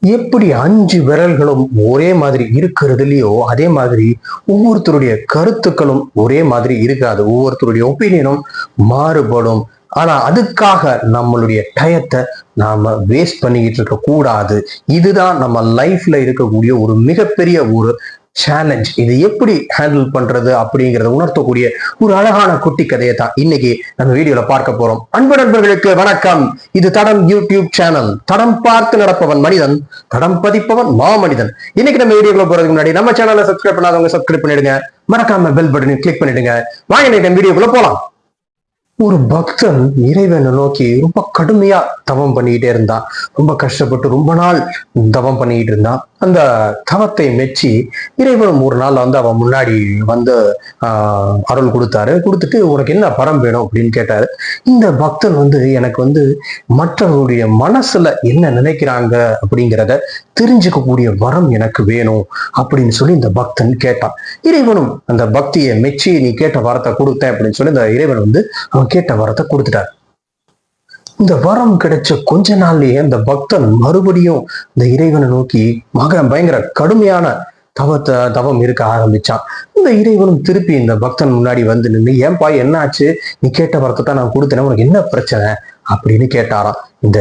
எப்படி 5 விரல்களும் ஒரே மாதிரி இருக்கிறதுலயோ அதே மாதிரி ஒவ்வொருத்தருடைய கருத்துக்களும் ஒரே மாதிரி இருக்காது. ஒவ்வொருத்தருடைய ஒப்பீனியனும் மாறுபடும். ஆனா அதுக்காக நம்மளுடைய டயத்தை நாம வேஸ்ட் பண்ணிக்கிட்டு இருக்க கூடாது. இதுதான் நம்ம லைஃப்ல இருக்கக்கூடிய ஒரு மிகப்பெரிய ஒரு சேலஞ்ச். இதை எப்படி ஹேண்டில் பண்றது அப்படிங்கறத உணர்த்தக்கூடிய ஒரு அழகான குட்டி கதையை தான் இன்னைக்கு நம்ம வீடியோல பார்க்க போறோம். அன்பு நண்பர்களுக்கு வணக்கம். இது தடம் யூடியூப் சேனல். தடம் பார்த்து நடப்பவன் மனிதன், தடம் பதிப்பவன் மாமனிதன். இன்னைக்கு நம்ம வீடியோக்குள்ள போறதுக்கு முன்னாடி நம்ம சேனலை சப்ஸ்கிரைப் பண்ணாதவங்க சப்ஸ்கிரைப் பண்ணிடுங்க. மறக்காம பெல் பட்டனை கிளிக் பண்ணிடுங்க. வாங்க இன்னைக்கு வீடியோக்குள்ள போலாம். ஒரு பக்தன் இறைவனை நோக்கி ரொம்ப கடுமையா தவம் பண்ணிக்கிட்டே இருந்தான். ரொம்ப கஷ்டப்பட்டு ரொம்ப நாள் தவம் பண்ணிக்கிட்டு இருந்தான். அந்த தவத்தை மெச்சி இறைவனும் ஒரு நாள் அவன் முன்னாடி வந்து அருள் கொடுத்தாரு. கொடுத்துட்டு உனக்கு என்ன பரம் வேணும் அப்படின்னு கேட்டாரு. இந்த பக்தன் எனக்கு மற்றவங்களுடைய மனசுல என்ன நினைக்கிறாங்க அப்படிங்கிறத தெரிஞ்சுக்கக்கூடிய வரம் எனக்கு வேணும் அப்படின்னு சொல்லி இந்த பக்தன் கேட்டான். இறைவனும் அந்த பக்தியை மெச்சி நீ கேட்ட வரத்தை கொடுத்தேன் அப்படின்னு சொல்லி இந்த இறைவன் அவன் கேட்ட வரத்தை கொடுத்துட்டார். இந்த வரம் கிடைச்ச கொஞ்ச நாள்லயே அந்த பக்தன் மறுபடியும் இந்த இறைவனை நோக்கி பயங்கர கடுமையான தவம் இருக்க ஆரம்பிச்சான். இந்த இறைவனும் திருப்பி இந்த பக்தன் முன்னாடி வந்து நின்று, ஏன்பா என்ன ஆச்சு, நீ கேட்ட வரத்தை தான் நான் கொடுத்தேன், உனக்கு என்ன பிரச்சனை அப்படின்னு கேட்டாராம். இந்த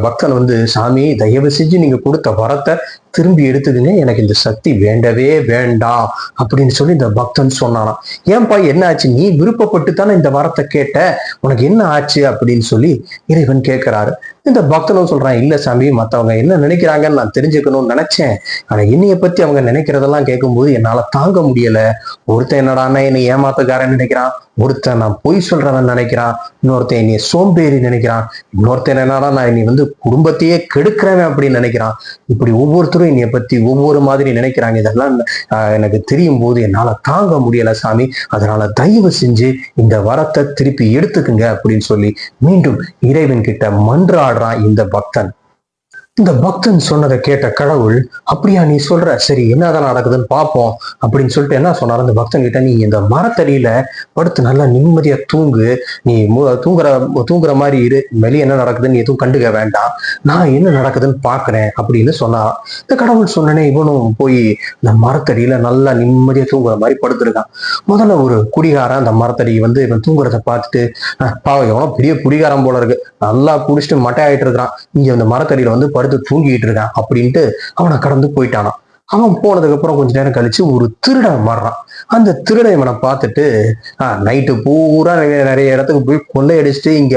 பக்தன் சாமி தயவு செஞ்சு நீங்க கொடுத்த வரத்தை திரும்பி எடுத்துதுங்க, எனக்கு இந்த சக்தி வேண்டவே வேண்டாம் அப்படின்னு சொல்லி இந்த பக்தன் சொன்னாராம். ஏன்பா என்ன ஆச்சு, நீ விருப்பப்பட்டு தானே இந்த வரத்தை கேட்ட, உனக்கு என்ன ஆச்சு அப்படின்னு சொல்லி இறைவன் கேட்கிறாரு. இந்த பக்தனும் சொல்றான், இல்ல சாமி, மத்தவங்க என்ன நினைக்கிறாங்கன்னு நான் தெரிஞ்சுக்கணும்னு நினைச்சேன். ஆனா என்னைய பத்தி அவங்க நினைக்கிறதெல்லாம் கேட்கும்போது என்னால தாங்க முடியல. ஒருத்தன் என்னடான்னா என்னை ஏமாத்தக்காரன் நினைக்கிறான், ஒருத்தன் நான் பொய் சொல்றவன் நினைக்கிறான், இன்னொருத்தன் என்னைய சோம்பேறி நினைக்கிறான், இன்னொருத்தன் என்னடா நான் என்னை குடும்பத்தையே கெடுக்கிறவன் அப்படின்னு நினைக்கிறான். இப்படி ஒவ்வொருத்தரும் என்னைய பத்தி ஒவ்வொரு மாதிரி நினைக்கிறாங்க. இதெல்லாம் எனக்கு தெரியும் போது என்னால தாங்க முடியல சாமி, அதனால தயவு செஞ்சு இந்த வரத்தை திருப்பி எடுத்துக்குங்க அப்படின்னு சொல்லி மீண்டும் இறைவன் கிட்ட மன்றாடுறான் இந்த பக்தன். இந்த பக்தன் சொன்னதை கேட்ட கடவுள், அப்படியா நீ சொல்ற, சரி என்னதான் நடக்குதுன்னு பார்ப்போம் அப்படின்னு சொல்லிட்டு என்ன சொன்னார் அந்த பக்தன் கிட்ட, நீ இந்த மரத்தடியில படுத்து நல்லா நிம்மதியா தூங்கு, நீ தூங்குற மாதிரி இரு, வெளியே என்ன நடக்குதுன்னு எதுவும் கண்டுக்க வேண்டாம், நான் என்ன நடக்குதுன்னு பாக்குறேன் அப்படின்னு சொன்னா. இந்த கடவுள் சொன்னனே இவனும் போய் இந்த மரத்தடியில நல்லா நிம்மதியா தூங்குற மாதிரி படுத்துருக்கான். முதல்ல ஒரு குடிகாரன் அந்த மரத்தடி இவன் தூங்குறத பார்த்துட்டு, பாவம் எவனோ பெரிய குடிகாரம் போல இருக்கு, நல்லா குடிச்சிட்டு மட்டை ஆயிட்டு இருக்கிறான், இங்க அந்த மரத்தடியில படுத்து தூங்கிட்டு இருக்கான் அப்படின்ட்டு அவனை கடந்து போயிட்டானான். அவன் போனதுக்கு அப்புறம் கொஞ்ச நேரம் கழிச்சு ஒரு திருடன் மாறுறான். அந்த திருடன் இவனை பார்த்துட்டு, நைட்டு பூரா நிறைய இடத்துக்கு போய் கொள்ளையடிச்சுட்டு இங்க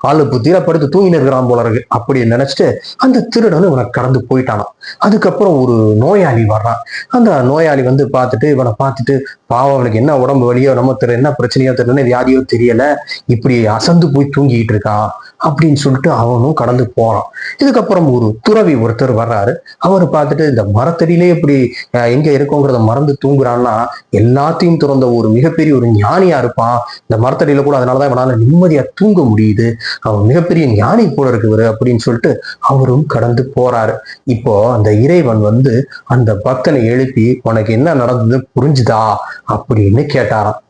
ஆளு புத்தியில படுத்து தூங்கின்னு இருக்கிறான் போல இருக்கு அப்படின்னு நினைச்சிட்டு அந்த திருடன் இவனை கடந்து போயிட்டானான். அதுக்கப்புறம் ஒரு நோயாளி வர்றான். அந்த நோயாளி பார்த்துட்டு இவனை பார்த்துட்டு, பாவம் அவனுக்கு என்ன உடம்பு வலியோ நம்ம என்ன பிரச்சனையோ தெரியல, வியாதியோ தெரியல, இப்படி அசந்து போய் தூங்கிட்டு இருக்கான் அப்படின்னு சொல்லிட்டு அவனும் கடந்து போறான். இதுக்கப்புறம் ஒரு துறவி ஒருத்தர் வர்றாரு. அவர் பார்த்துட்டு, இந்த மரத்தடியிலே இப்படி எங்க இருக்கோங்கிறத மறந்து தூங்குறான்னா எல்லாத்தையும் திறந்த ஒரு மிகப்பெரிய ஒரு ஞானியா இருப்பான், இந்த மரத்தடியில கூட அதனாலதான் இவனால நிம்மதியா தூங்க முடியுது, அவன் மிகப்பெரிய ஞானி போல இருக்குவாரு அப்படின்னு சொல்லிட்டு அவரும் கடந்து போறாரு. இப்போ அந்த இறைவன் அந்த பக்தனை எழுப்பி, உனக்கு என்ன நடந்தது புரிஞ்சுதா அப்படின்னு கேட்டாராம்.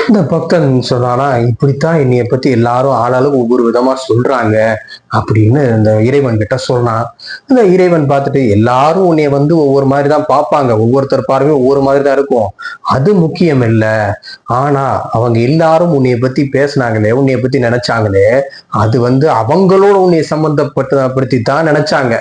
இந்த பக்தன் சொன்னானா, இப்படித்தான் என்னைய பத்தி எல்லாரும் ஆளாலும் ஒவ்வொரு விதமா சொல்றாங்க அப்படின்னு இந்த இறைவன் கிட்ட சொன்னான். இந்த இறைவன் பார்த்துட்டு, எல்லாரும் உன்னைய ஒவ்வொரு மாதிரிதான் பார்ப்பாங்க, ஒவ்வொருத்தர் பார்வையும் ஒவ்வொரு மாதிரி தான் இருக்கும், அது முக்கியம் இல்ல, ஆனா அவங்க எல்லாரும் உன்னைய பத்தி பேசினாங்களே, உன்னைய பத்தி நினைச்சாங்களே, அது அவங்களோட உன்னைய சம்பந்தப்படுத்தி தான் நினைச்சாங்க.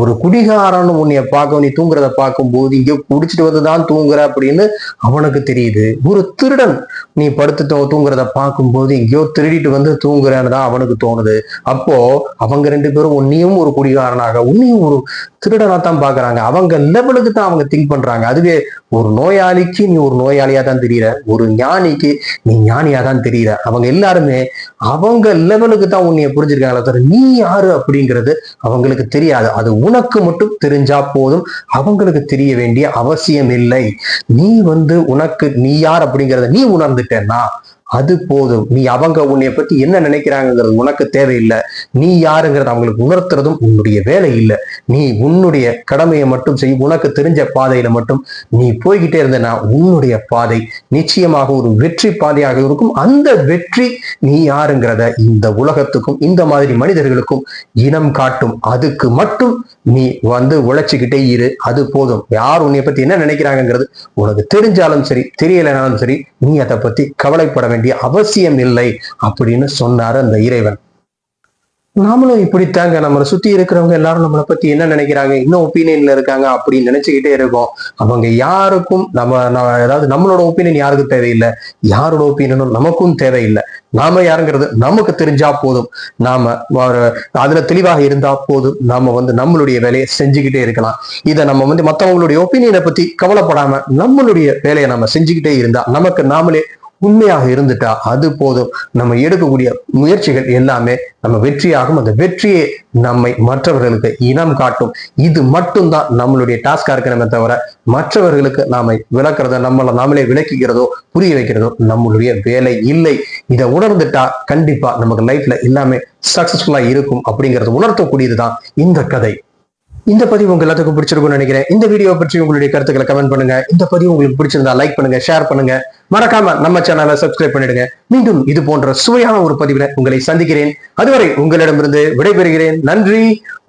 ஒரு குடிகாரன் உன்னைய பார்க்க, நீ தூங்குறத பார்க்கும் போது இங்க குடிச்சிட்டு வந்துதான் தூங்குற அப்படின்னு அவனுக்கு தெரியுது. ஒரு திருடன் நீ படுத்து தூங்குறத பார்க்கும்போது எங்கேயோ திருடிட்டு தூங்குறேன்னு தான் அவனுக்கு தோணுது. அப்போ அவங்க ரெண்டு பேரும் உன்னையும் ஒரு குடிகாரனாக, உன்னையும் ஒரு திருடனா தான் பாக்குறாங்க. அவங்க லெவலுக்கு தான் அவங்க திங்க் பண்றாங்க. அதுவே ஒரு நோயாளிக்கு நீ ஒரு நோயாளியா தான் தெரியற, ஒரு ஞானிக்கு நீ ஞானியா தான் தெரியற. அவங்க எல்லாருமே அவங்க லெவலுக்கு தான் உன்னைய புரிஞ்சிருக்காங்களே தவிர நீ யாரு அப்படிங்கிறது அவங்களுக்கு தெரியாது. அது உனக்கு மட்டும் தெரிஞ்சா போதும், அவங்களுக்கு தெரிய வேண்டிய அவசியம் இல்லை. நீ உனக்கு நீ யார் அப்படிங்கிறத நீ உணர்ந்துட்டேன்னா அது போதும். நீ அவங்க உன்னைய பத்தி என்ன நினைக்கிறாங்கிறது உனக்கு தேவையில்லை. நீ யாருங்கிறது அவங்களுக்கு உணர்த்துறதும் உன்னுடைய வேலை இல்லை. நீ உன்னுடைய கடமையை மட்டும் செய். உனக்கு தெரிஞ்ச பாதையில மட்டும் நீ போய்கிட்டே இருந்தனா உன்னுடைய பாதை நிச்சயமாக ஒரு வெற்றி பாதையாக இருக்கும். அந்த வெற்றி நீ யாருங்கிறத இந்த உலகத்துக்கும் இந்த மாதிரி மனிதர்களுக்கும் இனம் காட்டும். அதுக்கு மட்டும் நீ உழைச்சிக்கிட்டே இரு, அது போதும். யார் உன்னை பத்தி என்ன நினைக்கிறாங்கிறது உனக்கு தெரிஞ்சாலும் சரி தெரியலைனாலும் சரி நீ அதை பத்தி கவலைப்பட வேண்டிய அவசியம் இல்லை அப்படின்னு சொன்னாரு அந்த இறைவன். நாமளும் இப்படித்தாங்க, நம்மளை சுத்தி இருக்கிறவங்க எல்லாரும் நம்மளை பத்தி என்ன நினைக்கிறாங்க, இன்னும் ஒப்பீனியன்ல இருக்காங்க அப்படின்னு நினைச்சுக்கிட்டே இருக்கோம். அவங்க யாருக்கும் அதாவது நம்மளோட ஒப்பீனியன் யாருக்கும் தேவையில்லை, யாரோட ஒப்பீனியனும் நமக்கும் தேவையில்லை. நாம யாருங்கிறது நமக்கு தெரிஞ்சா போதும், நாம அதுல தெளிவாக இருந்தா போதும், நாம நம்மளுடைய வேலையை செஞ்சுக்கிட்டே இருக்கலாம். இதை நம்ம மற்றவங்களுடைய ஒப்பீனியனை பத்தி கவலைப்படாம நம்மளுடைய வேலையை நம்ம செஞ்சுக்கிட்டே இருந்தா, நமக்கு நாமளே உண்மையாக இருந்துட்டா அது போதும். நம்ம எடுக்கக்கூடிய முயற்சிகள் எல்லாமே நம்ம வெற்றியாகும். அந்த வெற்றியை நம்மை மற்றவர்களுக்கு இனம் காட்டும். இது மட்டும்தான் நம்மளுடைய டாஸ்கா இருக்கணுமே தவிர மற்றவர்களுக்கு நாம விளக்குறதோ நாமளே விளக்கிக்கிறதோ புரிய வைக்கிறதோ நம்மளுடைய வேலை இல்லை. இதை உணர்ந்துட்டா கண்டிப்பா நமக்கு லைஃப்ல எல்லாமே சக்சஸ்ஃபுல்லா இருக்கும் அப்படிங்கறது உணர்த்தக்கூடியதுதான் இந்த கதை. இந்த பதிவு உங்க எல்லாத்துக்கும் பிடிச்சிருக்கும்னு நினைக்கிறேன். இந்த வீடியோ பற்றி உங்களுடைய கருத்துக்களை கமெண்ட் பண்ணுங்க. இந்த பதிவு உங்களுக்கு பிடிச்சிருந்தா லைக் பண்ணுங்க, ஷேர் பண்ணுங்க, மறக்காம நம்ம சேனலை சப்ஸ்கிரைப் பண்ணிடுங்க. மீண்டும் இது போன்ற சுவையான ஒரு பதிவுல உங்களை சந்திக்கிறேன். அதுவரை உங்களிடமிருந்து விடைபெறுகிறேன். நன்றி,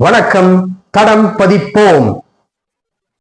வணக்கம். தடம் பதிப்போம்.